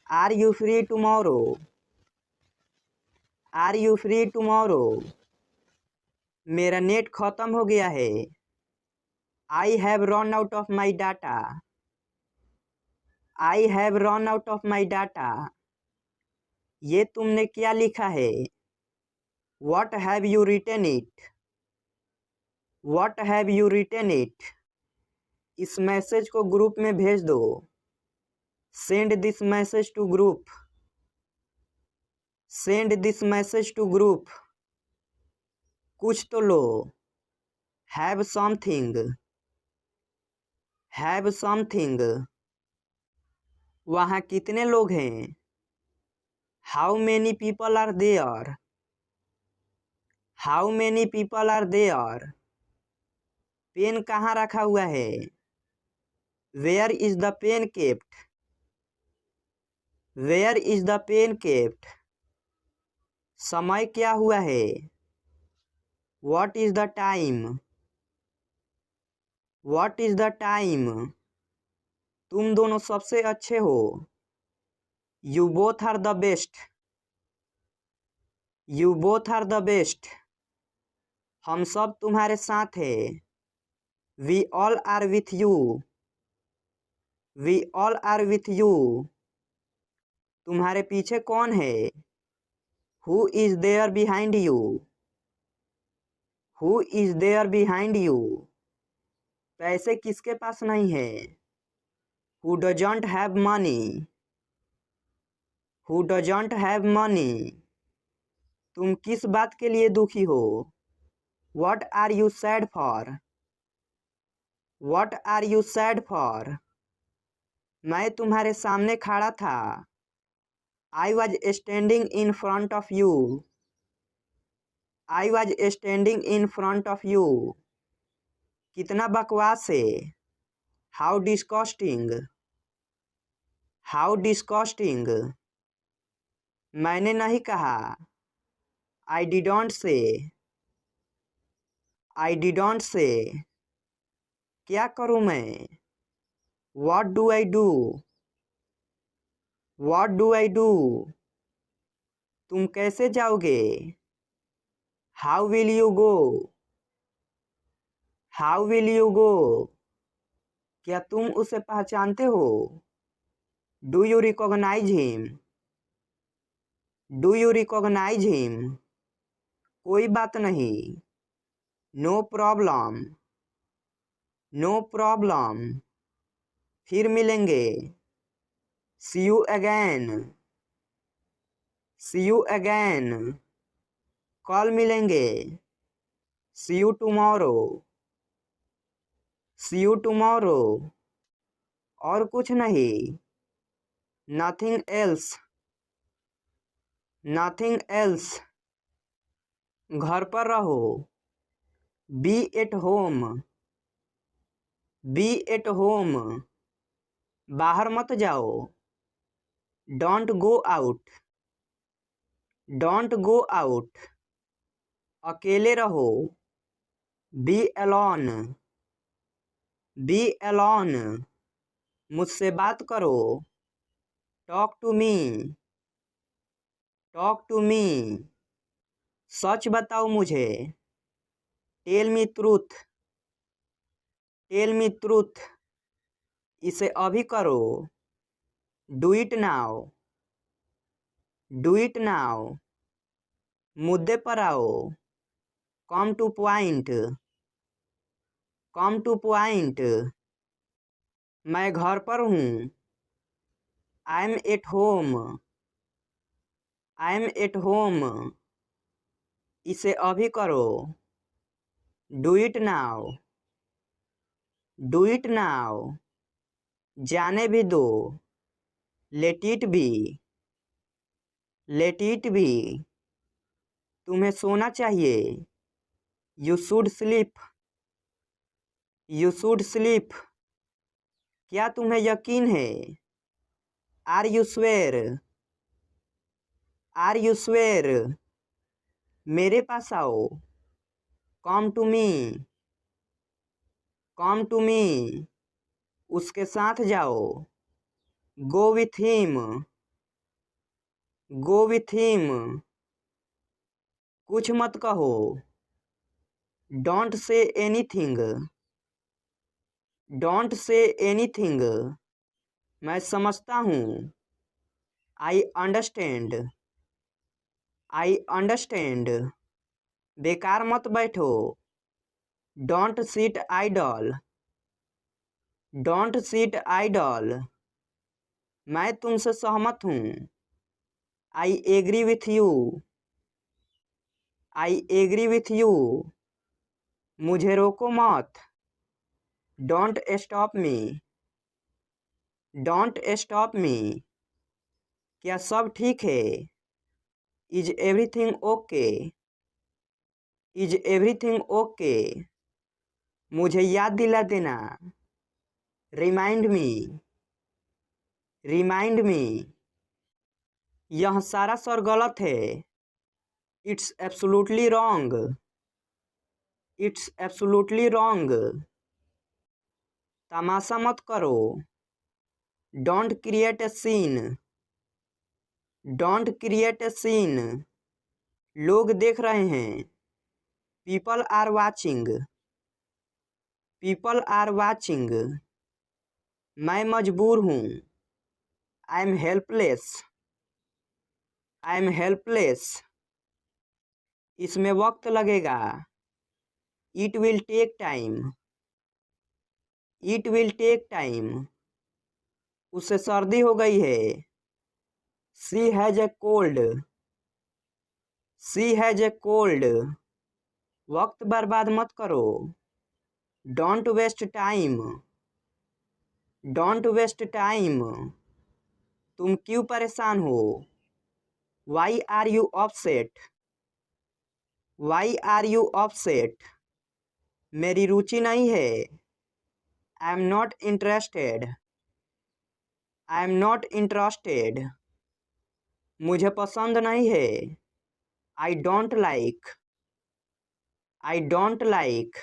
Are you free tomorrow, are you free tomorrow, मेरा नेट खत्म हो गया है। I have run out of my data, I have run out of my data, ये तुमने क्या लिखा है। What have you written it, what have you written it, इस मैसेज को ग्रुप में भेज दो। Send this message to group, send this message to group, कुछ तो लो। हैव समथिंग, हैव समथिंग, वहाँ कितने लोग हैं। How many people are there, how many people are there, pen कहाँ रखा हुआ है। Where is the pen kept, where is the pen kept, समय क्या हुआ है। What is the time, what is the time, तुम दोनों सबसे अच्छे हो। You both are the best, you both are the best, हम सब तुम्हारे साथ हैं। We all are with you, we all are with you, तुम्हारे पीछे कौन है। Who is there behind you, who is there behind you, पैसे किसके पास नहीं है। Who doesn't have money, who doesn't have money, तुम किस बात के लिए दुखी हो। What are you sad for, what are you sad for, मैं तुम्हारे सामने खड़ा था। I was standing in front of you, I was standing in front of you, कितना बकवास है। हाउ डिस्कस्टिंग, हाउ डिस्कस्टिंग, मैंने नहीं कहा। आई डिडोंट से, आई डिडोंट से, क्या करूँ मैं। What do I do, what do I do, तुम कैसे जाओगे। How will you go, how will you go, क्या तुम उसे पहचानते हो। Do you recognise him, do you recognise him? कोई बात नहीं। No problem. No problem. फिर मिलेंगे। See you again. See you again. कल मिलेंगे। See you tomorrow. See you tomorrow. और कुछ नहीं। Nothing else. Nothing else. घर पर रहो। B at home. Be at home. बाहर मत जाओ। Don't go out. Don't go out. अकेले रहो। Be alone. Be alone. मुझसे बात करो। Talk to me. Talk to me. सच बताओ मुझे। Tell me truth. Tell me truth. इसे अभी करो। Do it now. Do it now. मुद्दे पर आओ। Come to point. Come to point. मैं घर पर हूँ। I am at home. I am at home. इसे अभी करो। Do it now. Do it now. जाने भी दो। Let it be. Let it be. तुम्हें सोना चाहिए। You should sleep. You should sleep. क्या तुम्हें यकीन है? Are you sure? Are you sure? मेरे पास आओ। Come to me. Come to me. उसके साथ जाओ। Go with him. Go with him. कुछ मत कहो। Don't say anything. Don't say anything. मैं समझता हूँ। I understand. I understand. बेकार मत बैठो। Don't sit idle. Don't sit idle. मैं तुमसे सहमत हूँ। I agree with you. I agree with you. मुझे रोको मत। Don't stop me. Don't stop me. क्या सब ठीक है? Is everything okay? Is everything okay? मुझे याद दिला देना। Remind me. Remind me. यह सारा सर गलत है। It's absolutely wrong. It's absolutely wrong. तमाशा मत करो। Don't create a scene. Don't create a scene. लोग देख रहे हैं। People are watching. People are watching. मैं मजबूर हूँ। I am helpless. I am helpless. इसमें वक्त लगेगा। It will take time. It will take time. उसे सर्दी हो गई है। She has a cold. She has a cold. वक्त बर्बाद मत करो। Don't waste time. Don't waste time. तुम क्यों परेशान हो? Why are you upset? Y are you upset? मेरी रुचि नहीं है। I am not interested. I am not interested. मुझे पसंद नहीं है। I don't like. I don't like.